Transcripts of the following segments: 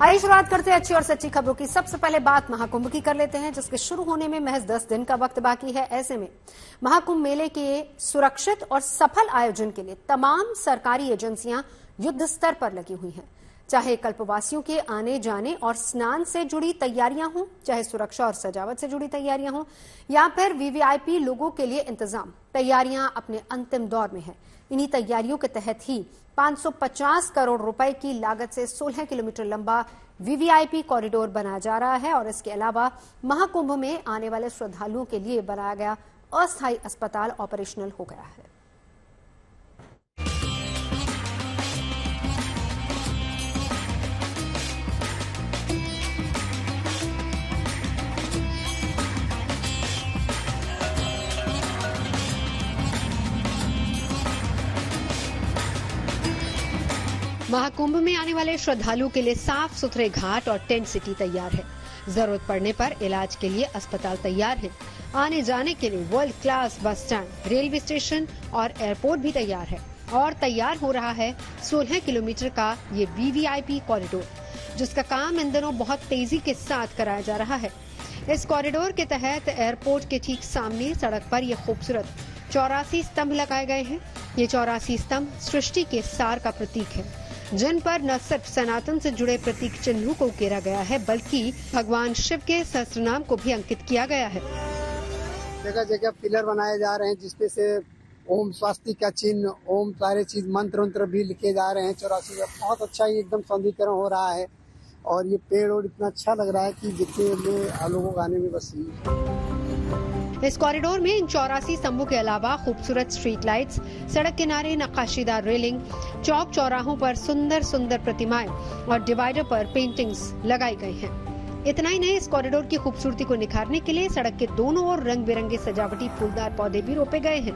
आइए शुरुआत करते हैं अच्छी और सच्ची खबरों की। सबसे पहले बात महाकुंभ की कर लेते हैं, जिसके शुरू होने में महज 10 दिन का वक्त बाकी है। ऐसे में महाकुंभ मेले के सुरक्षित और सफल आयोजन के लिए तमाम सरकारी एजेंसियां युद्ध स्तर पर लगी हुई हैं। चाहे कल्पवासियों के आने जाने और स्नान से जुड़ी तैयारियां हों, चाहे सुरक्षा और सजावट से जुड़ी तैयारियां हों, या फिर वीवीआईपी लोगों के लिए इंतजाम, तैयारियां अपने अंतिम दौर में है। इन्हीं तैयारियों के तहत ही 550 करोड़ रुपए की लागत से 16 किलोमीटर लंबा वीवीआईपी कॉरिडोर बनाया जा रहा है। और इसके अलावा महाकुंभ में आने वाले श्रद्धालुओं के लिए बनाया गया अस्थायी अस्पताल ऑपरेशनल हो गया है। महाकुंभ में आने वाले श्रद्धालुओं के लिए साफ सुथरे घाट और टेंट सिटी तैयार है। जरूरत पड़ने पर इलाज के लिए अस्पताल तैयार है। आने जाने के लिए world class bus stand, railway station और एयरपोर्ट भी तैयार है। और तैयार हो रहा है 16 किलोमीटर का ये वीवीआईपी कॉरिडोर, जिसका काम इन दिनों बहुत तेजी के साथ कराया जा रहा है। इस कॉरिडोर के तहत एयरपोर्ट के ठीक सामने सड़क पर ये खूबसूरत 84 स्तंभ लगाए गए हैं। ये 84 स्तंभ सृष्टि के सार का प्रतीक है, जिन पर न सिर्फ सनातन से जुड़े प्रतीक चिन्हों को उकेरा गया है, बल्कि भगवान शिव के सहस्त्रनाम को भी अंकित किया गया है। जगह जगह पिलर बनाए जा रहे हैं, जिसपे से ओम स्वास्तिक का चिन्ह, ओम सारे चीज मंत्र भी लिखे जा रहे हैं। 84 बहुत अच्छा ही एकदम सौंदर्यीकरण हो रहा है। और ये पेड़ और इतना अच्छा लग रहा है कि देखने में लोगों को आने में बस इस कॉरिडोर में इन 84 स्तंभों के अलावा खूबसूरत स्ट्रीट लाइट्स, सड़क किनारे नक्काशीदार रेलिंग, चौक चौराहों पर सुंदर सुंदर प्रतिमाएं और डिवाइडर पर पेंटिंग्स लगाई गई हैं। इतना ही नहीं, इस कॉरिडोर की खूबसूरती को निखारने के लिए सड़क के दोनों ओर रंग बिरंगे सजावटी फूलदार पौधे भी रोपे गए हैं।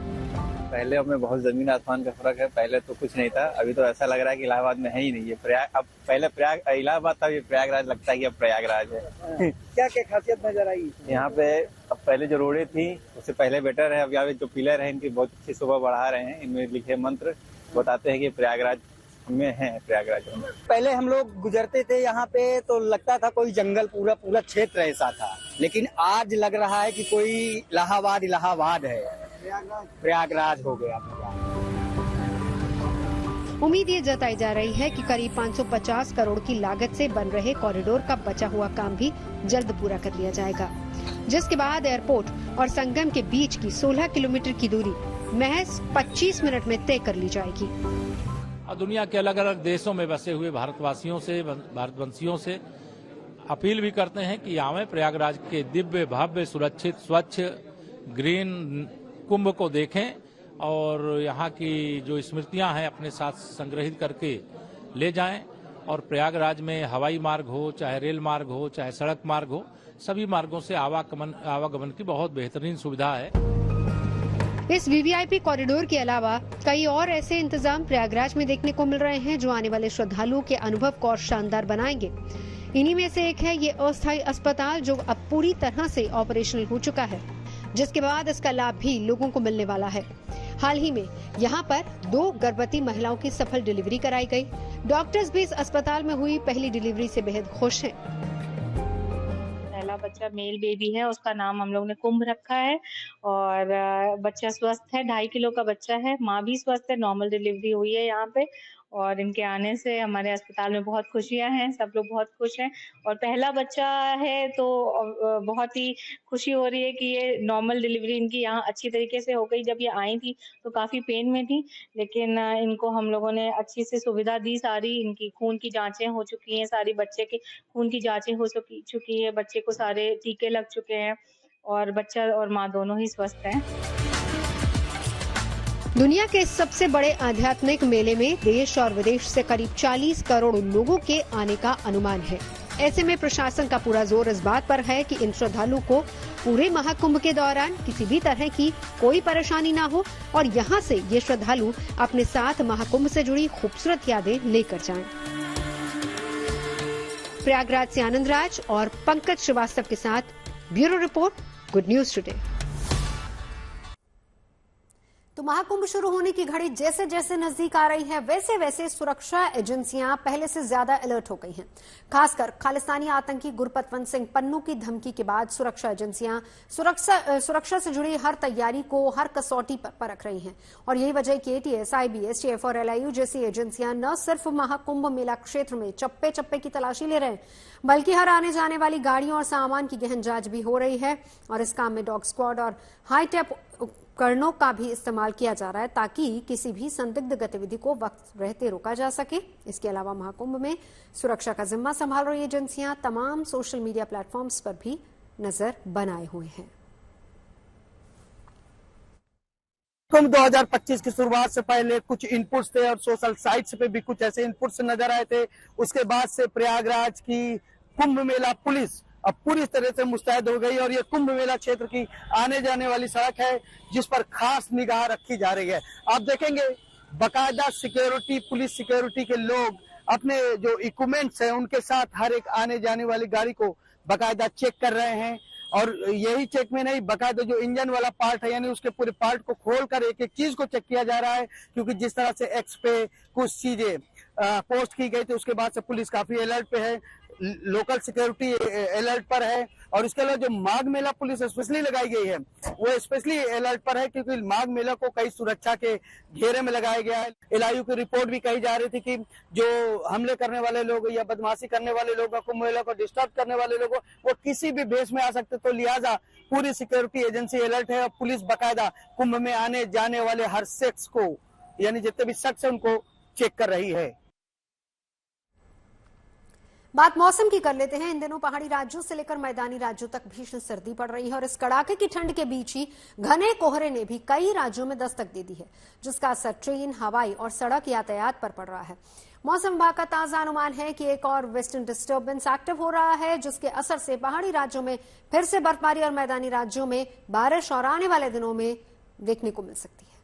पहले में बहुत जमीन आसमान का फर्क है। पहले तो कुछ नहीं था, अभी तो ऐसा लग रहा है कि इलाहाबाद में है ही नहीं। ये प्रयाग, अब पहले प्रयाग इलाहाबाद था, ये प्रयागराज लगता है कि अब प्रयागराज है। क्या क्या खासियत नजर आई यहाँ पे? अब पहले जो रोडें थी उससे पहले बेटर है। अब यहाँ जो पिलर है इनकी बहुत अच्छी शोभा बढ़ा रहे हैं। इनमें लिखे मंत्र बताते हैं कि प्रयागराज में है। प्रयागराज में पहले हम लोग गुजरते थे यहाँ पे तो लगता था कोई जंगल, पूरा क्षेत्र ऐसा था, लेकिन आज लग रहा है कि कोई इलाहाबाद है, प्रयागराज हो गया। उम्मीद ये जताई जा रही है कि करीब 550 करोड़ की लागत से बन रहे कॉरिडोर का बचा हुआ काम भी जल्द पूरा कर लिया जाएगा, जिसके बाद एयरपोर्ट और संगम के बीच की 16 किलोमीटर की दूरी महज 25 मिनट में तय कर ली जाएगी। और दुनिया के अलग अलग देशों में बसे हुए भारतवंशियों से अपील भी करते हैं कि आवे प्रयागराज के दिव्य भव्य सुरक्षित स्वच्छ ग्रीन कुंभ को देखें और यहाँ की जो स्मृतियां हैं अपने साथ संग्रहित करके ले जाएं। और प्रयागराज में हवाई मार्ग हो, चाहे रेल मार्ग हो, चाहे सड़क मार्ग हो, सभी मार्गों से आवागमन की बहुत बेहतरीन सुविधा है। इस वीवीआईपी कॉरिडोर के अलावा कई और ऐसे इंतजाम प्रयागराज में देखने को मिल रहे हैं, जो आने वाले श्रद्धालुओं के अनुभव को और शानदार बनाएंगे। इन्हीं में से एक है ये अस्थायी अस्पताल, जो अब पूरी तरह से ऑपरेशनल हो चुका है, जिसके बाद इसका लाभ भी लोगों को मिलने वाला है। हाल ही में यहाँ पर 2 गर्भवती महिलाओं की सफल डिलीवरी कराई गई। डॉक्टर्स भी इस अस्पताल में हुई पहली डिलीवरी से बेहद खुश हैं। पहला बच्चा मेल बेबी है, उसका नाम हम लोग ने कुंभ रखा है। और बच्चा स्वस्थ है, 2.5 किलो का बच्चा है। माँ भी स्वस्थ है, नॉर्मल डिलीवरी हुई है यहाँ पे। और इनके आने से हमारे अस्पताल में बहुत खुशियां हैं, सब लोग बहुत खुश हैं। और पहला बच्चा है तो बहुत ही खुशी हो रही है कि ये नॉर्मल डिलीवरी इनकी यहाँ अच्छी तरीके से हो गई। जब ये आई थी तो काफी पेन में थी, लेकिन इनको हम लोगों ने अच्छी से सुविधा दी। सारी इनकी खून की जांचें हो चुकी हैं, सारी बच्चे के खून की जांचें हो चुकी है, बच्चे को सारे टीके लग चुके हैं और बच्चा और माँ दोनों ही स्वस्थ हैं। दुनिया के सबसे बड़े आध्यात्मिक मेले में देश और विदेश से करीब 40 करोड़ लोगों के आने का अनुमान है। ऐसे में प्रशासन का पूरा जोर इस बात पर है कि इन श्रद्धालुओं को पूरे महाकुंभ के दौरान किसी भी तरह की कोई परेशानी न हो और यहाँ से ये श्रद्धालु अपने साथ महाकुंभ से जुड़ी खूबसूरत यादें लेकर जाएं। प्रयागराज से आनंद राज और पंकज श्रीवास्तव के साथ bureau report, good news today. तो महाकुंभ शुरू होने की घड़ी जैसे जैसे नजदीक आ रही है, वैसे वैसे सुरक्षा एजेंसियां पहले से ज्यादा अलर्ट हो गई हैं। खासकर खालिस्तानी आतंकी गुरपतवंत सिंह पन्नू की धमकी के बाद सुरक्षा एजेंसियां सुरक्षा से जुड़ी हर तैयारी को हर कसौटी पर परख रही हैं। और यही वजह कि एटीएस, आईबी, एसटीएफ और एलआईयू जैसी एजेंसियां न सिर्फ महाकुंभ मेला क्षेत्र में चप्पे चप्पे की तलाशी ले रहे हैं, बल्कि हर आने जाने वाली गाड़ियों और सामान की गहन जांच भी हो रही है। और इस काम में डॉग स्क्वाड और हाईटेक उपकरणों का भी इस्तेमाल किया जा रहा है, ताकि किसी भी संदिग्ध गतिविधि को वक्त रहते रोका जा सके। इसके अलावा महाकुंभ में सुरक्षा का जिम्मा संभाल रही एजेंसियां तमाम सोशल मीडिया प्लेटफॉर्म्स पर भी नजर बनाए हुए हैं। कुंभ 2025 की शुरुआत से पहले कुछ इनपुट्स थे और सोशल साइट्स पे भी कुछ ऐसे इनपुट्स नजर आए थे। उसके बाद से प्रयागराज की कुंभ मेला पुलिस अब पूरी तरह से मुस्तैद हो गई और ये कुंभ मेला क्षेत्र की आने जाने वाली सड़क है, जिस पर खास निगाह रखी जा रही है। आप देखेंगे बाकायदा सिक्योरिटी, पुलिस सिक्योरिटी के लोग अपने जो इक्विपमेंट्स हैं उनके साथ हर एक आने जाने वाली गाड़ी को बाकायदा चेक कर रहे हैं। और यही चेक में नहीं, बाकायदा जो इंजन वाला पार्ट है यानी उसके पूरे पार्ट को खोलकर एक एक चीज को चेक किया जा रहा है, क्योंकि जिस तरह से एक्स पे कुछ चीजें पोस्ट की गई थी उसके बाद से पुलिस काफी अलर्ट पे है, लोकल सिक्योरिटी अलर्ट पर है। और इसके अलावा जो माघ मेला पुलिस स्पेशली लगाई गई है वो स्पेशली अलर्ट पर है, क्योंकि माघ मेला को कई सुरक्षा के घेरे में लगाया गया है। एलआईयू की रिपोर्ट भी कही जा रही थी कि जो हमले करने वाले लोग या बदमाशी करने वाले लोग, कुंभ मेला को डिस्टर्ब करने वाले लोग, वो किसी भी बेस में आ सकते, तो लिहाजा पूरी सिक्योरिटी एजेंसी अलर्ट है और पुलिस बाकायदा कुंभ में आने जाने वाले हर शख्स को यानी जितने भी शख्स है उनको चेक कर रही है। बात मौसम की कर लेते हैं। इन दिनों पहाड़ी राज्यों से लेकर मैदानी राज्यों तक भीषण सर्दी पड़ रही है और इस कड़ाके की ठंड के बीच ही घने कोहरे ने भी कई राज्यों में दस्तक दे दी है, जिसका असर ट्रेन, हवाई और सड़क यातायात पर पड़ रहा है। मौसम विभाग का ताजा अनुमान है कि एक और वेस्टर्न डिस्टर्बेंस एक्टिव हो रहा है, जिसके असर से पहाड़ी राज्यों में फिर से बर्फबारी और मैदानी राज्यों में बारिश और आने वाले दिनों में देखने को मिल सकती है।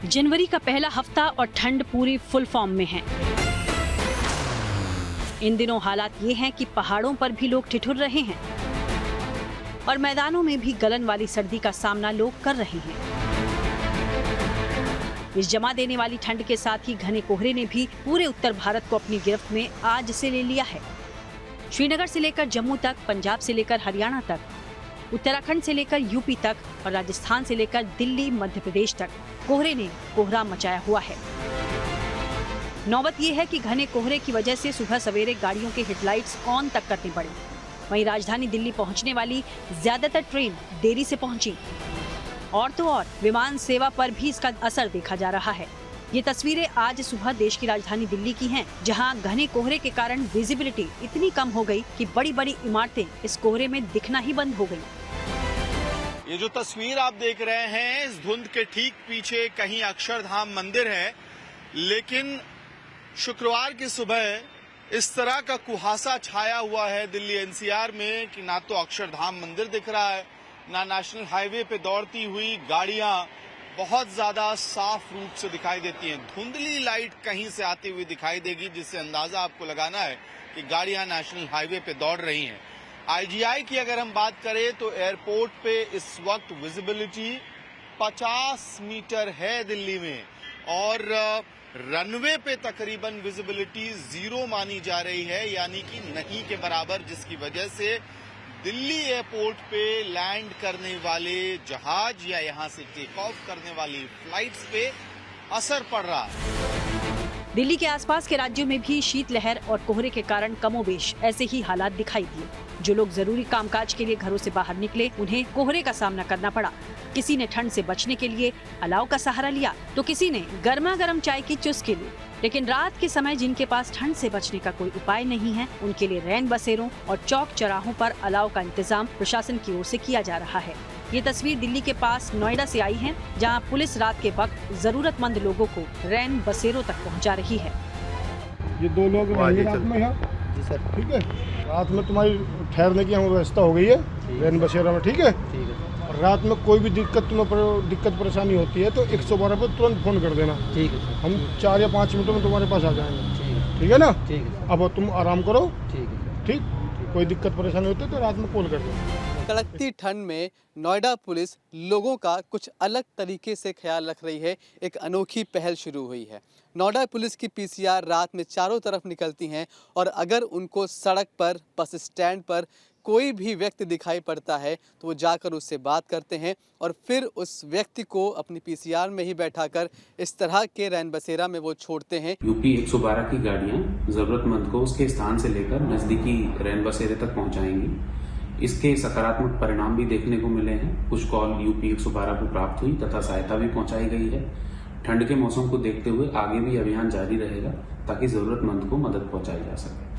जनवरी का पहला हफ्ता और ठंड पूरी फुल फॉर्म में है। इन दिनों हालात ये हैं कि पहाड़ों पर भी लोग ठिठुर रहे हैं और मैदानों में भी गलन वाली सर्दी का सामना लोग कर रहे हैं। इस जमा देने वाली ठंड के साथ ही घने कोहरे ने भी पूरे उत्तर भारत को अपनी गिरफ्त में आज से ले लिया है। श्रीनगर से लेकर जम्मू तक, पंजाब से लेकर हरियाणा तक, उत्तराखंड से लेकर यूपी तक और राजस्थान से लेकर दिल्ली, मध्य प्रदेश तक कोहरे ने कोहरा मचाया हुआ है। नौबत ये है कि घने कोहरे की वजह से सुबह सवेरे गाड़ियों के हेडलाइट्स ऑन तक करनी पड़ी। वहीं राजधानी दिल्ली पहुंचने वाली ज्यादातर ट्रेन देरी से पहुंची और तो और विमान सेवा पर भी इसका असर देखा जा रहा है। ये तस्वीरें आज सुबह देश की राजधानी दिल्ली की हैं, जहां घने कोहरे के कारण विजिबिलिटी इतनी कम हो गई कि बड़ी बड़ी इमारतें इस कोहरे में दिखना ही बंद हो गई। ये जो तस्वीर आप देख रहे हैं, इस धुंध के ठीक पीछे कहीं अक्षरधाम मंदिर है, लेकिन शुक्रवार की सुबह इस तरह का कुहासा छाया हुआ है दिल्ली एनसीआर में कि ना तो अक्षरधाम मंदिर दिख रहा है, ना नेशनल हाईवे पे दौड़ती हुई गाड़ियां बहुत ज्यादा साफ रूप से दिखाई देती हैं। धुंधली लाइट कहीं से आती हुई दिखाई देगी, जिससे अंदाजा आपको लगाना है कि गाड़ियां नेशनल हाईवे पे दौड़ रही हैं। आईजीआई की अगर हम बात करें तो एयरपोर्ट पे इस वक्त विजिबिलिटी 50 मीटर है दिल्ली में और रनवे पे तकरीबन विजिबिलिटी 0 मानी जा रही है, यानी कि नहीं के बराबर, जिसकी वजह से दिल्ली एयरपोर्ट पे लैंड करने वाले जहाज या यहां से टेक ऑफ करने वाली फ्लाइट्स पे असर पड़ रहा है। दिल्ली के आसपास के राज्यों में भी शीतलहर और कोहरे के कारण कमोबेश ऐसे ही हालात दिखाई दिए। जो लोग जरूरी कामकाज के लिए घरों से बाहर निकले, उन्हें कोहरे का सामना करना पड़ा। किसी ने ठंड से बचने के लिए अलाव का सहारा लिया, तो किसी ने गर्मा गर्म चाय की चुस्की ली। लेकिन रात के समय जिनके पास ठंड से बचने का कोई उपाय नहीं है, उनके लिए रैन बसेरों और चौक चौराहों पर अलाव का इंतजाम प्रशासन की ओर से किया जा रहा है। ये तस्वीर दिल्ली के पास नोएडा से आई है, जहां पुलिस रात के वक्त जरूरतमंद लोगों को रैन बसेरों तक पहुंचा रही है। ये 2 लोग रात में है जी सर। ठीक है, रात में तुम्हारी ठहरने की व्यवस्था हो गई है रैन बसेरा में। ठीक है, ठीक है। और रात में कोई भी दिक्कत परेशानी होती है तो 112 पर तुरंत फ़ोन कर देना। ठीक है सर। हम 4 या 5 मिनटों में तुम्हारे पास आ जाएंगे। ठीक है ना? ठीक है। अब तुम आराम करो। ठीक है। ठीक, कोई दिक्कत परेशानी होती है तो रात में कॉल कर दो। कड़कती ठंड में नोएडा पुलिस लोगों का कुछ अलग तरीके से ख्याल रख रही है। एक अनोखी पहल शुरू हुई है। नोएडा पुलिस की पीसीआर रात में चारों तरफ निकलती हैं और अगर उनको सड़क पर, बस स्टैंड पर कोई भी व्यक्ति दिखाई पड़ता है तो वो जाकर उससे बात करते हैं और फिर उस व्यक्ति को अपनी पीसीआर में ही बैठाकर इस तरह के रैन बसेरा में वो छोड़ते हैं। यूपी 112 की गाड़ियां जरूरतमंद को उसके स्थान से लेकर नजदीकी रैन बसेरे तक पहुंचाएंगी। इसके सकारात्मक परिणाम भी देखने को मिले हैं। कुछ कॉल यूपी 112 को प्राप्त हुई तथा सहायता भी पहुंचाई गई है। ठंड के मौसम को देखते हुए आगे भी अभियान जारी रहेगा ताकि जरूरतमंद को मदद पहुंचाई जा सके।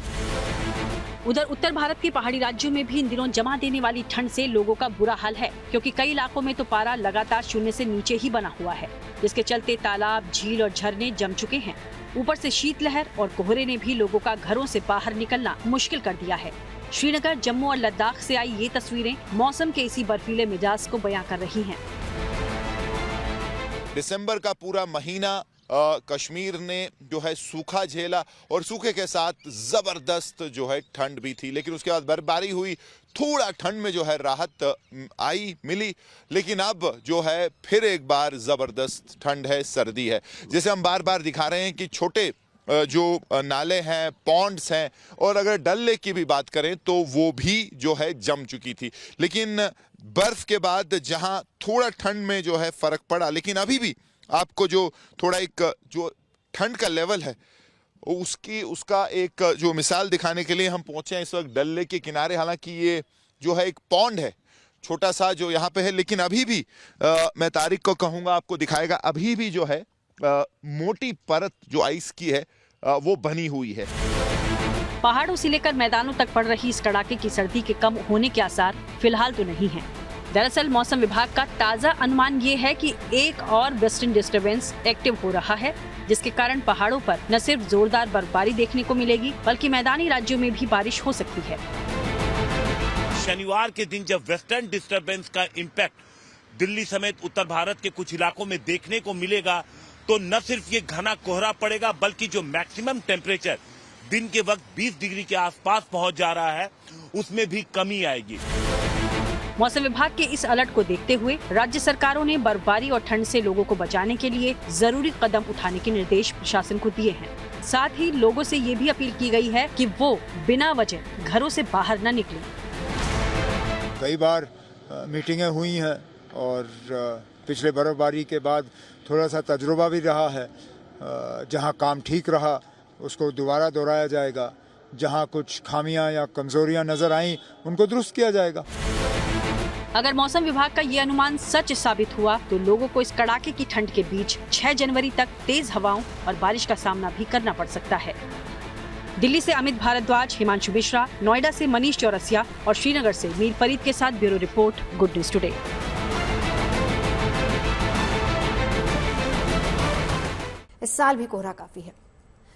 उधर उत्तर भारत के पहाड़ी राज्यों में भी इन दिनों जमा देने वाली ठंड से लोगों का बुरा हाल है, क्योंकि कई इलाकों में तो पारा लगातार 0 से नीचे ही बना हुआ है, जिसके चलते तालाब, झील और झरने जम चुके हैं। ऊपर से शीतलहर और कोहरे ने भी लोगों का घरों से बाहर निकलना मुश्किल कर दिया है। श्रीनगर, जम्मू और लद्दाख से आई ये तस्वीरें मौसम के इसी बर्फीले मिजाज को बयां कर रही हैं। दिसंबर का पूरा महीना कश्मीर ने जो है सूखा झेला और सूखे के साथ जबरदस्त जो है ठंड भी थी, लेकिन उसके बाद बर्फबारी हुई, थोड़ा ठंड में जो है राहत आई मिली, लेकिन अब जो है फिर एक बार जबरदस्त ठंड है, सर्दी है। जैसे हम बार बार दिखा रहे हैं कि छोटे जो नाले हैं, पॉन्ड्स हैं, और अगर डल लेक की भी बात करें तो वो भी जो है जम चुकी थी। लेकिन बर्फ के बाद जहां थोड़ा ठंड में जो है फर्क पड़ा, लेकिन अभी भी आपको जो थोड़ा एक जो ठंड का लेवल है उसका एक जो मिसाल दिखाने के लिए हम पहुंचे हैं इस वक्त डल लेक के किनारे। हालांकि ये जो है एक पॉन्ड है छोटा सा जो यहाँ पे है, लेकिन अभी भी मैं तारिक को कहूँगा आपको दिखाएगा, अभी भी जो है मोटी परत जो आइस की है वो बनी हुई है। पहाड़ों से लेकर मैदानों तक पड़ रही इस कड़ाके की सर्दी के कम होने के आसार फिलहाल तो नहीं हैं। दरअसल मौसम विभाग का ताज़ा अनुमान ये है कि एक और वेस्टर्न डिस्टर्बेंस एक्टिव हो रहा है, जिसके कारण पहाड़ों पर न सिर्फ जोरदार बर्फबारी देखने को मिलेगी, बल्कि मैदानी राज्यों में भी बारिश हो सकती है। शनिवार के दिन जब वेस्टर्न डिस्टर्बेंस का इम्पैक्ट दिल्ली समेत उत्तर भारत के कुछ इलाकों में देखने को मिलेगा, तो न सिर्फ ये घना कोहरा पड़ेगा, बल्कि जो मैक्सिमम टेम्परेचर दिन के वक्त 20 डिग्री के आसपास पहुंच जा रहा है, उसमें भी कमी आएगी। मौसम विभाग के इस अलर्ट को देखते हुए राज्य सरकारों ने बर्फबारी और ठंड से लोगों को बचाने के लिए जरूरी कदम उठाने के निर्देश प्रशासन को दिए हैं। साथ ही लोगों से ये भी अपील की गई है कि वो बिना वजह घरों से बाहर न निकलें। कई बार मीटिंगें हुई हैं और पिछले बर्फबारी के बाद थोड़ा सा तजुर्बा भी रहा है। जहां काम ठीक रहा उसको दोबारा दोहराया जाएगा, जहां कुछ खामियां या कमजोरियां नजर आईं उनको दुरुस्त किया जाएगा। अगर मौसम विभाग का ये अनुमान सच साबित हुआ तो लोगों को इस कड़ाके की ठंड के बीच 6 जनवरी तक तेज हवाओं और बारिश का सामना भी करना पड़ सकता है। दिल्ली से अमित भारद्वाज, हिमांशु मिश्रा, नोएडा से मनीष चौरसिया और श्रीनगर से मीर फरीद के साथ bureau report, good news today. इस साल भी कोहरा काफी है,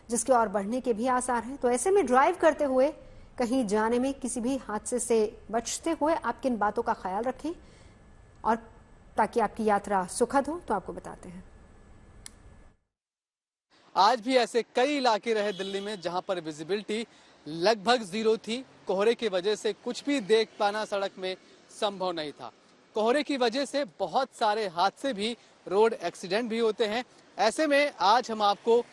जिसके और बढ़ने के भी आसार हैं। तो ऐसे में ड्राइव करते हुए कहीं जाने में किसी भी हादसे से बचते हुए आप किन बातों का ख्याल रखें और ताकि आपकी यात्रा सुखद हो, तो आपको बताते हैं। आज भी ऐसे कई इलाके रहे दिल्ली में जहां पर विजिबिलिटी लगभग 0 थी। कोहरे की वजह से कुछ भी देख पाना सड़क में संभव नहीं था। कोहरे की वजह से बहुत सारे हादसे भी, रोड एक्सीडेंट भी होते हैं। ऐसे में आज हम आपको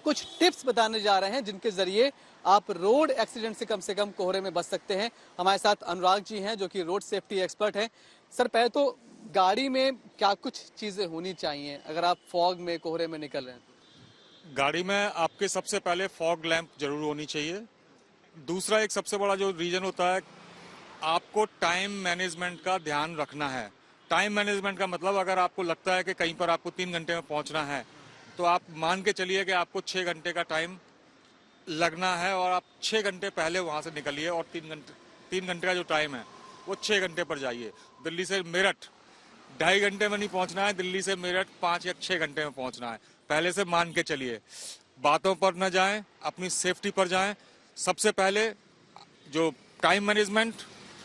कुछ टिप्स बताने जा रहे हैं जिनके जरिए आप रोड एक्सीडेंट से कम कोहरे में बच सकते हैं। हमारे साथ अनुराग जी हैं जो कि रोड सेफ्टी एक्सपर्ट हैं। सर, पहले तो गाड़ी में क्या कुछ चीजें होनी चाहिए अगर आप फॉग में, कोहरे में निकल रहे हैं? गाड़ी में आपके सबसे पहले फॉग लैंप जरूर होनी चाहिए। दूसरा एक सबसे बड़ा जो रीजन होता है, आपको टाइम मैनेजमेंट का ध्यान रखना है। टाइम मैनेजमेंट का मतलब अगर आपको लगता है कि कहीं पर आपको 3 घंटे में पहुंचना है तो आप मान के चलिए कि आपको 6 घंटे का टाइम लगना है और आप 6 घंटे पहले वहां से निकलिए और 3 घंटे का जो टाइम है वो 6 घंटे पर जाइए। दिल्ली से मेरठ 2.5 घंटे में नहीं पहुंचना है, दिल्ली से मेरठ 5 या 6 घंटे में पहुंचना है। पहले से मान के चलिए, बातों पर न जाएं, अपनी सेफ्टी पर जाएं। सबसे पहले जो टाइम मैनेजमेंट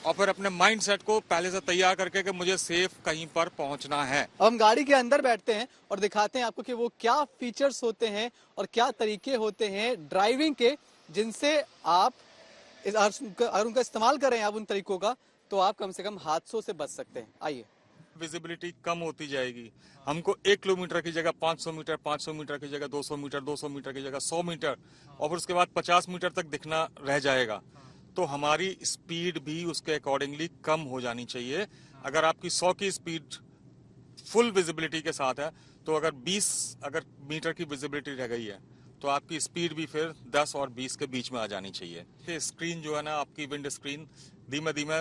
और फिर अपने माइंड सेट को पहले से तैयार करके कि मुझे सेफ कहीं पर पहुंचना है। अब हम गाड़ी के अंदर बैठते हैं और दिखाते हैं आपको कि वो क्या फीचर्स होते हैं और क्या तरीके होते हैं ड्राइविंग के, जिनसे आप अगर उनका इस्तेमाल करें आप उन तरीकों का, तो आप कम से कम हादसों से बच सकते हैं। आइए। विजिबिलिटी कम होती जाएगी। हमको 1 किलोमीटर की जगह 500 मीटर, 500 मीटर की जगह 200 मीटर, 200 मीटर की जगह 100 मीटर और फिर उसके बाद 50 मीटर तक दिखना रह जाएगा। तो हमारी स्पीड भी उसके अकॉर्डिंगली कम हो जानी चाहिए। अगर आपकी 100 की स्पीड फुल विजिबिलिटी के साथ है, तो अगर 20 मीटर की विजिबिलिटी रह गई है, तो आपकी स्पीड भी फिर 10 और 20 के बीच में आ जानी चाहिए। ये स्क्रीन जो है ना, आपकी विंड स्क्रीन धीमे धीमे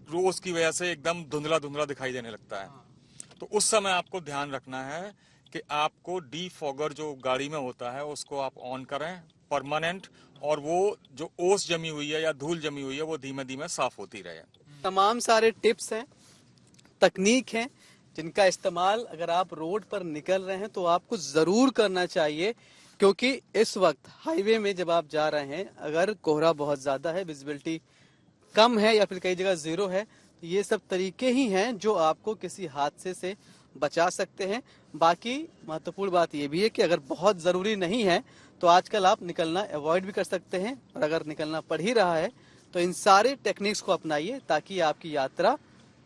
रोज की वजह से एकदम धुंधला धुंधला दिखाई देने लगता है। तो उस समय आपको ध्यान रखना है कि आपको डीफॉगर जो गाड़ी में होता है उसको आप ऑन करें परमानेंट, और वो जो ओस जमी हुई है या धूल जमी हुई है वो धीमे धीमे साफ होती रहे। तमाम सारे टिप्स हैं, तकनीक हैं, जिनका इस्तेमाल अगर आप रोड पर निकल रहे हैं तो आपको जरूर करना चाहिए, क्योंकि इस वक्त हाईवे में जब आप जा रहे हैं, अगर कोहरा बहुत ज्यादा है, विजिबिलिटी कम है या फिर कई जगह जीरो है, तो ये सब तरीके ही हैं जो आपको किसी हादसे से बचा सकते हैं। बाकी महत्वपूर्ण बात ये भी है कि अगर बहुत जरूरी नहीं है तो आजकल आप निकलना अवॉइड भी कर सकते हैं, और अगर निकलना पड़ ही रहा है तो इन सारे टेक्निक्स को अपनाइए ताकि आपकी यात्रा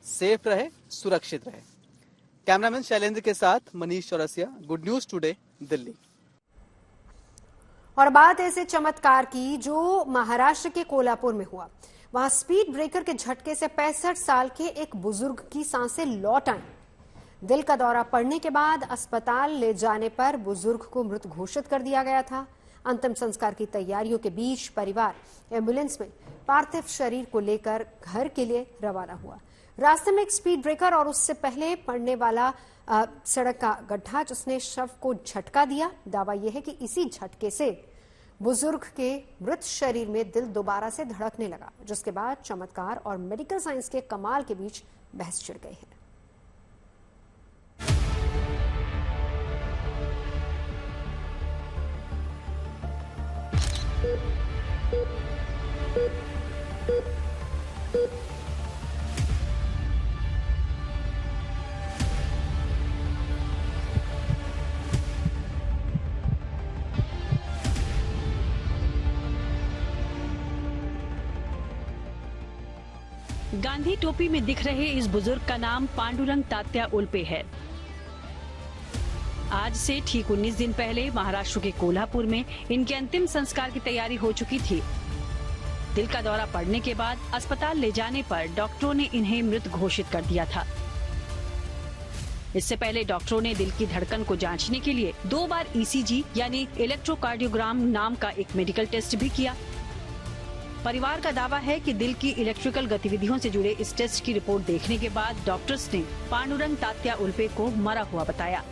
सेफ रहे, सुरक्षित रहे। कैमरामैन शैलेंद्र के साथ Manish Chaurasia, good news today, Delhi. और बात ऐसे चमत्कार की जो महाराष्ट्र के कोल्हापुर में हुआ। वहां स्पीड ब्रेकर के झटके से 65 साल के एक बुजुर्ग की सांसें लौट आईं। दिल का दौरा पड़ने के बाद अस्पताल ले जाने पर बुजुर्ग को मृत घोषित कर दिया गया था। अंतिम संस्कार की तैयारियों के बीच परिवार एम्बुलेंस में पार्थिव शरीर को लेकर घर के लिए रवाना हुआ। रास्ते में एक स्पीड ब्रेकर और उससे पहले पड़ने वाला सड़क का गड्ढा जिसने शव को झटका दिया। दावा यह है कि इसी झटके से बुजुर्ग के मृत शरीर में दिल दोबारा से धड़कने लगा, जिसके बाद चमत्कार और मेडिकल साइंस के कमाल के बीच बहस छिड़ गई है। गांधी टोपी में दिख रहे इस बुजुर्ग का नाम पांडुरंग तात्या उल्पे है। आज से ठीक 19 दिन पहले महाराष्ट्र के कोल्हापुर में इनके अंतिम संस्कार की तैयारी हो चुकी थी। दिल का दौरा पड़ने के बाद अस्पताल ले जाने पर डॉक्टरों ने इन्हें मृत घोषित कर दिया था। इससे पहले डॉक्टरों ने दिल की धड़कन को जांचने के लिए 2 बार ECG यानी इलेक्ट्रोकार्डियोग्राम नाम का एक मेडिकल टेस्ट भी किया। परिवार का दावा है कि दिल की इलेक्ट्रिकल गतिविधियों से जुड़े इस टेस्ट की रिपोर्ट देखने के बाद डॉक्टर्स ने पांडुरंग तात्या उल्पे को मरा हुआ बताया,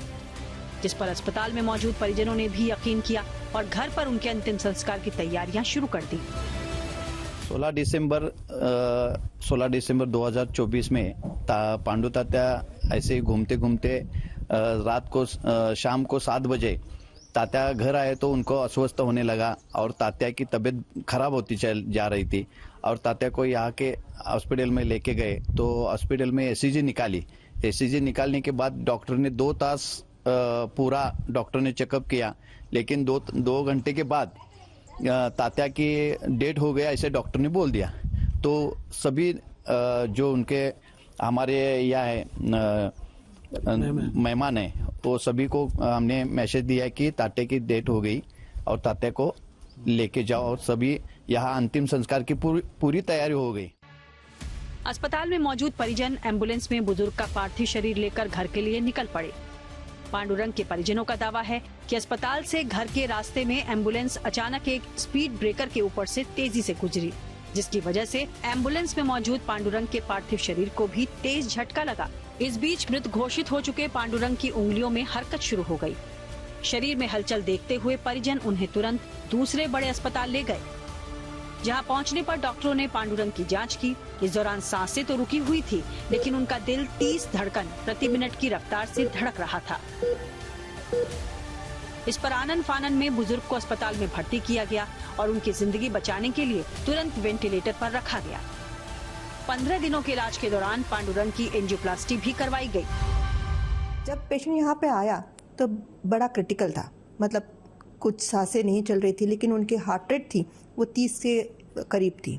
जिस पर अस्पताल में मौजूद परिजनों ने भी यकीन किया और घर पर उनके अंतिम संस्कार की तैयारियां शुरू कर दी। 16 दिसंबर 2024 में पांडु तात्या ऐसे घूमते घूमते रात को शाम को 7 बजे तात्या घर आए तो उनको अस्वस्थ होने लगा और तात्या की तबीयत खराब होती जा रही थी और तात्या को यहाँ के हॉस्पिटल में लेके गए तो हॉस्पिटल में ECG निकाली। ECG निकालने के बाद डॉक्टर ने 2 तास पूरा डॉक्टर ने चेकअप किया, लेकिन 2 घंटे के बाद तात्या की डेथ हो गया ऐसे डॉक्टर ने बोल दिया। तो सभी जो उनके हमारे यहाँ है मेहमान है तो सभी को हमने मैसेज दिया कि तात्या की डेथ हो गई और तात्या को लेके जाओ और सभी यहाँ अंतिम संस्कार की पूरी तैयारी हो गई। अस्पताल में मौजूद परिजन एम्बुलेंस में बुजुर्ग का पार्थिव शरीर लेकर घर के लिए निकल पड़े। पांडुरंग के परिजनों का दावा है कि अस्पताल से घर के रास्ते में एम्बुलेंस अचानक एक स्पीड ब्रेकर के ऊपर से तेजी से गुजरी, जिसकी वजह से एम्बुलेंस में मौजूद पांडुरंग के पार्थिव शरीर को भी तेज झटका लगा। इस बीच मृत घोषित हो चुके पांडुरंग की उंगलियों में हरकत शुरू हो गई। शरीर में हलचल देखते हुए परिजन उन्हें तुरंत दूसरे बड़े अस्पताल ले गए, जहां पहुंचने पर डॉक्टरों ने पांडुरंग की जांच की। इस दौरान सांसें तो रुकी हुई थी, लेकिन उनका दिल 30 धड़कन प्रति मिनट की रफ्तार से धड़क रहा था। इस पर आनन फानन में बुजुर्ग को अस्पताल में भर्ती किया गया और उनकी जिंदगी बचाने के लिए तुरंत वेंटिलेटर पर रखा गया। 15 दिनों के इलाज के दौरान पांडुरंग की एंजियोप्लास्टी भी करवाई गई। जब पेशेंट यहाँ पे आया तो बड़ा क्रिटिकल था, मतलब कुछ सांसें नहीं चल रही थी, लेकिन उनकी हार्ट रेट थी वो 30 के करीब थी।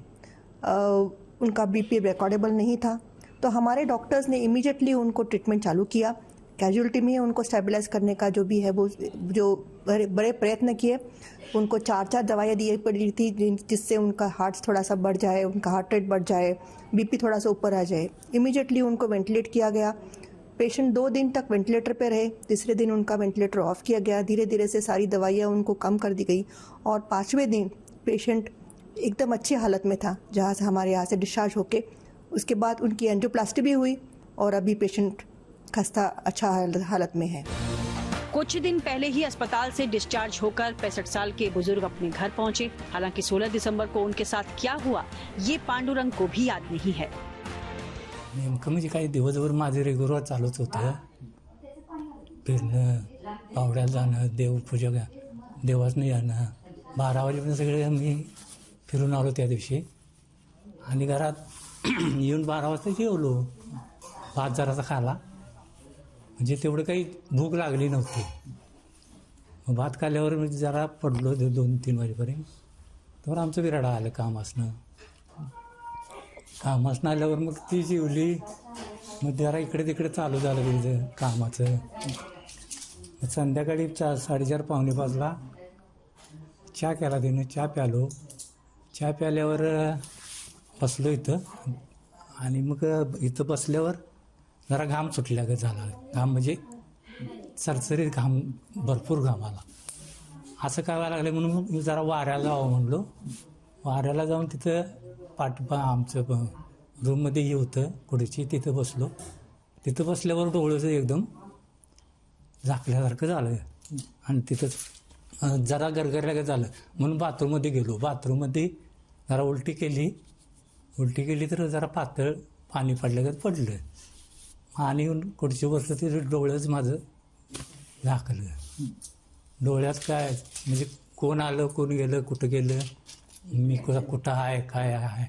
उनका बीपी रिकॉर्डेबल नहीं था, तो हमारे डॉक्टर्स ने इमीडिएटली उनको ट्रीटमेंट चालू किया। कैजुअलिटी में उनको स्टेबलाइज करने का जो भी है वो जो बड़े प्रयत्न किए। उनको 4 दवाइयाँ दी पड़ी थी जिससे उनका हार्ट थोड़ा सा बढ़ जाए, उनका हार्ट रेट बढ़ जाए, बीपी थोड़ा सा ऊपर आ जाए। इमीडिएटली उनको वेंटिलेट किया गया। पेशेंट 2 दिन तक वेंटिलेटर पे रहे। तीसरे दिन उनका वेंटिलेटर ऑफ किया गया। धीरे धीरे से सारी दवाइयाँ उनको कम कर दी गई और 5वें दिन पेशेंट एकदम अच्छी हालत में था, जहाँ से हमारे यहाँ से डिस्चार्ज होके उसके बाद उनकी एंजियोप्लास्टी भी हुई और अभी पेशेंट खस्ता अच्छा हालत में है। कुछ दिन पहले ही अस्पताल से डिस्चार्ज होकर 65 साल के बुजुर्ग अपने घर पहुंचे। हालांकि 16 दिसंबर को उनके साथ क्या हुआ ये पांडुरंग को भी याद नहीं है। नेमकं म्हणजे काही दिवसभर माझे रेग्युलर चालूच होतं, फिरणं, पावड्याला जाणं, देवपूजा देवासनं जाणं। 12 वाजेपर्यंत सगळे मी फिरून आलो त्या दिवशी आणि घरात येऊन 12 वाजता जेवलो, भात जरासा खाला, म्हणजे तेवढं काही भूक लागली नव्हती। मग भात खाल्ल्यावर मी जरा पडलो 2-3 वाजेपर्यंत, तर आमचं विराडा आलं कामासनं आल्यावर मग ती जेवली, मग जरा इकडे तिकडे चालू झालं तिचं कामाचं। संध्याकाळी 4-4:30 पावणे 5ला चहा केला तिनं, चहा प्यालो। चहा प्याल्यावर बसलो इथं आणि मग इथं बसल्यावर जरा घाम सुटल्यागत झाला। घाम म्हणजे सरसरीत घाम, भरपूर घाम आला। असं काय व्हायला लागलं म्हणून मी जरा वाऱ्याला जावं म्हणलो। वाऱ्याला जाऊन तिथं आमचं रूममध्ये हे होतं खुर्ची, तिथं बसलो। तिथं बसल्यावर डोळं एकदम झाकल्यासारखं झालं आणि तिथं जरा गरगरल्यागत झालं म्हणून बाथरूममध्ये गेलो। बाथरूममध्ये जरा उलटी केली तर जरा पातळ पाणी पडल्यागत पडलं आणि खुर्चीवरचं ते डोळंच माझं झाकलं। डोळ्यात काय म्हणजे कोण आलं, कोण गेलं, कुठं गेलं, मी कुठं आहे, काय आहे,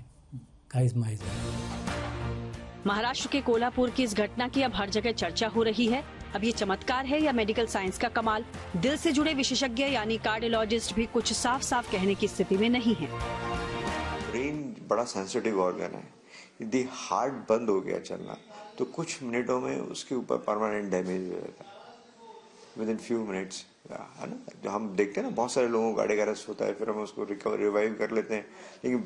काहीच माहीत नहीं। महाराष्ट्र के कोल्हापुर की इस घटना की अब हर जगह चर्चा हो रही है। अब ये चमत्कार है या मेडिकल साइंस का कमाल, दिल से जुड़े विशेषज्ञ यानी कार्डियोलॉजिस्ट भी कुछ साफ साफ कहने की स्थिति में नहीं है। ब्रेन बड़ा सेंसिटिव ऑर्गन है, यदि हार्ट बंद हो गया चलना तो कुछ मिनटों में उसके ऊपर परमानेंट डैमेज हो जाता है, विद इन फ्यू मिनट्स, है ना। जो हम देखते हैं ना, बहुत सारे लोगों को कार्डियक अरेस्ट होता है, फिर हम उसको रिवाइव कर लेते हैं, लेकिन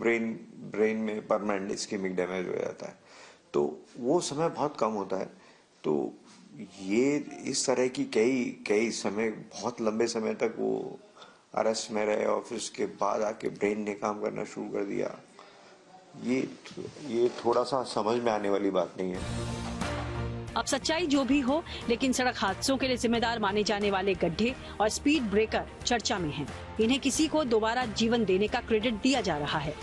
ब्रेन में परमानेंट इस्केमिक डैमेज हो जाता है, तो वो समय बहुत कम होता है। तो ये इस तरह की कई समय, बहुत लंबे समय तक वो अरेस्ट में रहे और फिर उसके बाद आके ब्रेन ने काम करना शुरू कर दिया, ये थोड़ा सा समझ में आने वाली बात नहीं है। अब सच्चाई जो भी हो, लेकिन सड़क हादसों के लिए जिम्मेदार माने जाने वाले गड्ढे और स्पीड ब्रेकर चर्चा में हैं। इन्हें किसी को दोबारा जीवन देने का क्रेडिट दिया जा रहा है।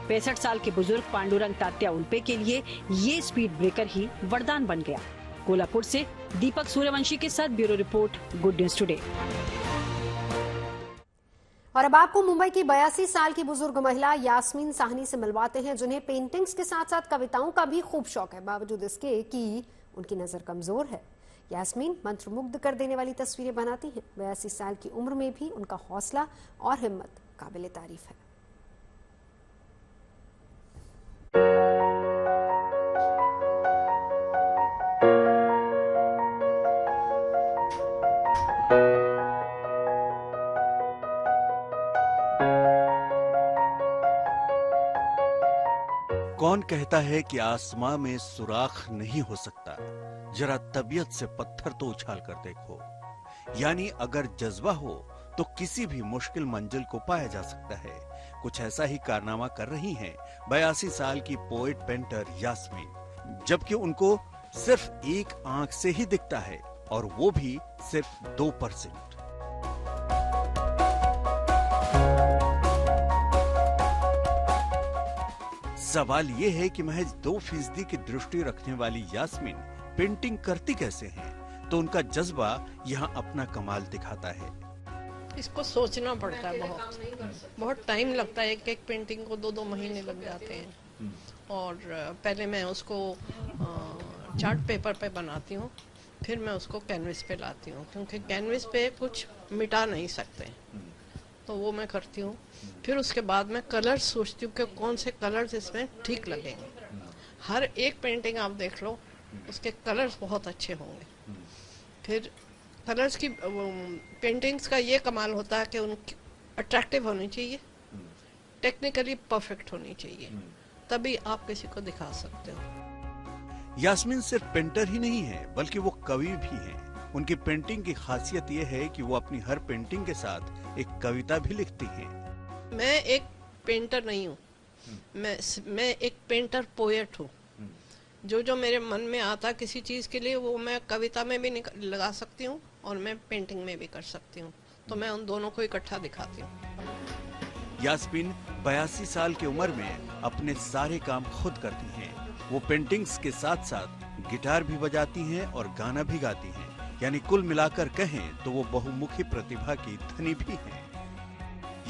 65 साल के बुजुर्ग पांडुरंग तात्या उल्पे के लिए ये स्पीड ब्रेकर ही वरदान बन गया। कोल्हापुर से दीपक सूर्यवंशी के साथ bureau report, good news today. और अब आपको मुंबई की 82 साल की बुजुर्ग महिला यास्मीन साहनी से मिलवाते हैं, जिन्हें पेंटिंग्स के साथ साथ कविताओं का भी खूब शौक है, बावजूद इसके कि उनकी नजर कमजोर है। यास्मीन मंत्रमुग्ध कर देने वाली तस्वीरें बनाती हैं। 82 साल की उम्र में भी उनका हौसला और हिम्मत काबिले तारीफ है। कौन कहता है कि आसमां में सुराख नहीं हो सकता, जरा तबीयत से पत्थर तो उछाल कर देखो। यानी अगर जज्बा हो तो किसी भी मुश्किल मंजिल को पाया जा सकता है। कुछ ऐसा ही कारनामा कर रही हैं 82 साल की पोएट पेंटर यास्मीन, जबकि उनको सिर्फ एक आंख से ही दिखता है और वो भी सिर्फ 2%। सवाल यह है कि महज 2% की दृष्टि रखने वाली यास्मीन पेंटिंग करती कैसे हैं? तो उनका जज्बा यहाँ अपना कमाल दिखाता है। इसको सोचना पड़ता है, बहुत टाइम लगता है। एक पेंटिंग को 2-2 महीने लग जाते हैं। और पहले मैं उसको चार्ट पेपर पे बनाती हूँ, फिर मैं उसको कैनवस पे लाती हूँ, क्योंकि कैनवस पे कुछ मिटा नहीं सकते, तो वो मैं करती हूँ। फिर उसके बाद मैं कलर सोचती हूँ कि कौन से कलर्स इसमें ठीक लगेंगे। हर एक पेंटिंग आप देख लो, उसके कलर्स बहुत अच्छे होंगे। फिर कलर्स की पेंटिंग्स का ये कमाल होता है कि उनकी अट्रैक्टिव होनी चाहिए, टेक्निकली परफेक्ट होनी चाहिए, तभी आप किसी को दिखा सकते हो। यास्मीन सिर्फ पेंटर ही नहीं है, बल्कि वो कवि भी हैं। उनकी पेंटिंग की खासियत ये है कि वो अपनी हर पेंटिंग के साथ एक कविता भी लिखती हैं। मैं एक पेंटर नहीं हूँ, मैं एक पेंटर पोएट हूँ। जो मेरे मन में आता किसी चीज के लिए, वो मैं कविता में भी लगा सकती हूँ और मैं पेंटिंग में भी कर सकती हूँ, तो मैं उन दोनों को इकट्ठा दिखाती हूँ। यास्मीन 82 साल की उम्र में अपने सारे काम खुद करती हैं। वो पेंटिंग्स के साथ साथ गिटार भी बजाती हैं और गाना भी गाती हैं, यानी कुल मिलाकर कहें तो वो बहुमुखी प्रतिभा की धनी भी हैं।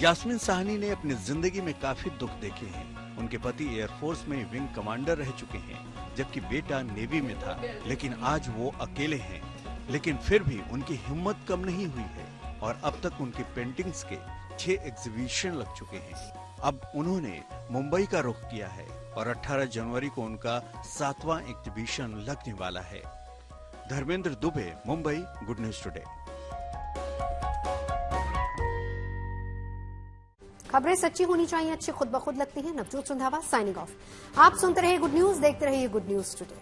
यास्मीन साहनी ने अपनी जिंदगी में काफी दुख देखे हैं। उनके पति एयरफोर्स में विंग कमांडर रह चुके हैं, जबकि बेटा नेवी में था, लेकिन आज वो अकेले हैं। लेकिन फिर भी उनकी हिम्मत कम नहीं हुई है और अब तक उनकी पेंटिंग्स के 6 एग्जीबिशन लग चुके हैं। अब उन्होंने मुंबई का रुख किया है और 18 जनवरी को उनका 7वां एग्जीबिशन लगने वाला है। Dharmendra Dubey, Mumbai, good news today. खबरें सच्ची होनी चाहिए, अच्छी खुद ब खुद लगती हैं। Navjot Sundhawa signing off. आप सुनते रहिए गुड न्यूज, देखते रहिए गुड न्यूज टुडे।